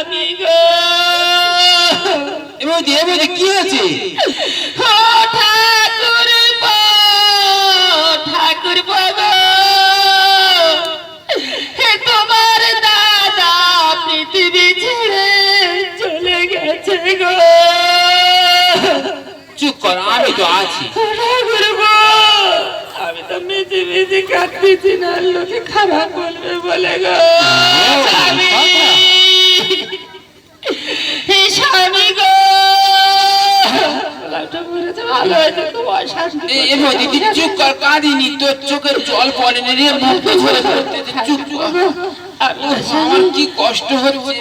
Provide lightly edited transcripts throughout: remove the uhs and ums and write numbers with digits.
স্বামী গো এবার কি আছে? ঠাকুর গো তোমার দাদা পৃথিবী ছেড়ে চলে গেছে গো। চুপ কর, আমি তো আছি। ঠাকুর গো আমি তো মেঝে মেঝে কাঁদতেছি না, লোকে খারাপ বলবে বলে গো। স্বামী গো ভালো হয়েছে তোমার শান্তি। চুপ কর, কাঁদিনি, তোর চোখের জল পড়েনি রে, মুখ ধরে পড়তেছে। চুপ কর, আমার কি কষ্ট হচ্ছে।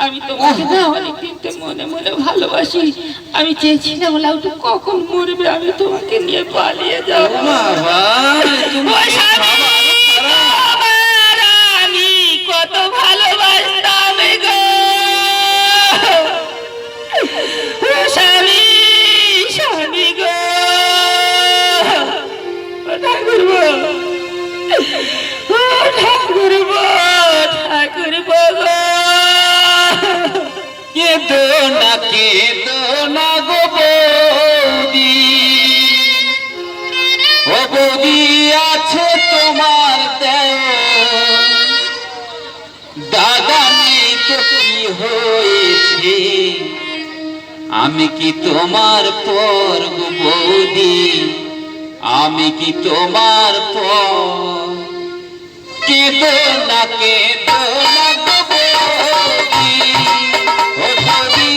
আমি তোমাকে না অনেকদিন মনে মনে ভালোবাসি। আমি চেয়েছিলাম লাউটু কখন মরবে, আমি তোমাকে নিয়ে পালিয়ে যাবো। আমি কত ভালোবাসতাম গো স্বামী, স্বামী গো। ঠাকুর গো, ঠাকুর গো, ঠাকুর গো কেঁদো না গো বৌদি, ও বৌদি আছে তোমার দাদা নেই তো কি হয়েছে, আমি কি তোমার পর গো বৌদি, আমি কি তোমার পর। কেঁদো না গো বৌদি, ও বৌদি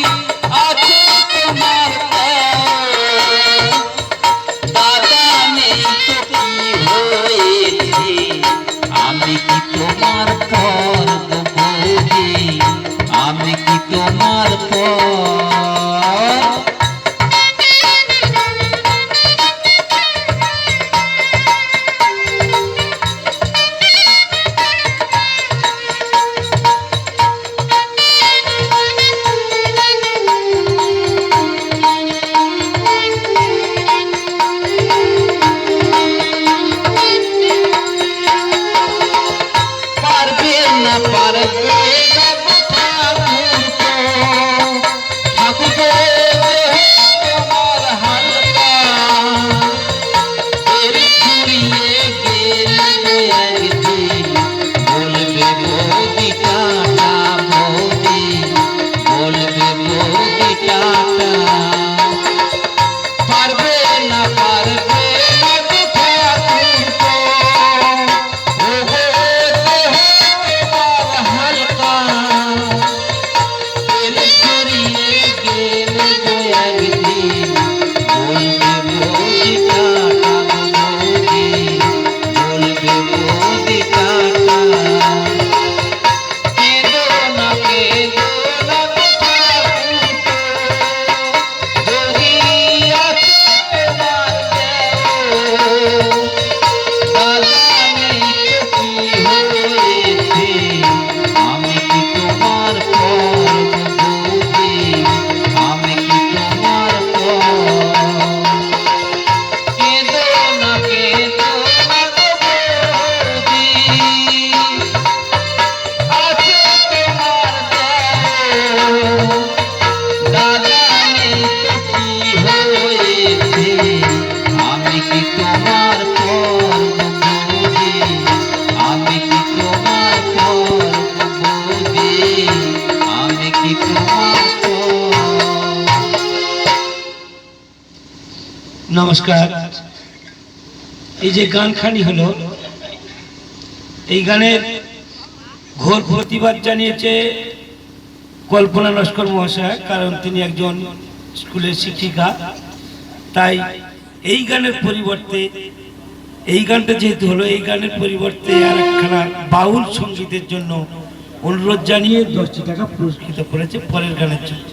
আছে তোমার দাদা নেই তো কি হয়েছে, আমি কি তোমার পর গো বৌদি, আমি কি তোমার পর। নমস্কার। এই যে গানখানি হলো, এই গানের ঘোর প্রতিবাদ জানিয়েছে কল্পনা নস্কর মহাশয়, কারণ তিনি একজন স্কুলের শিক্ষিকা। তাই এই গানের পরিবর্তে, এই গানটা যেহেতু হলো, এই গানের পরিবর্তে আর একখানা বাউল সঙ্গীতের জন্য অনুরোধ জানিয়ে 10টি টাকা পুরস্কৃত করেছে পরের গানের জন্য।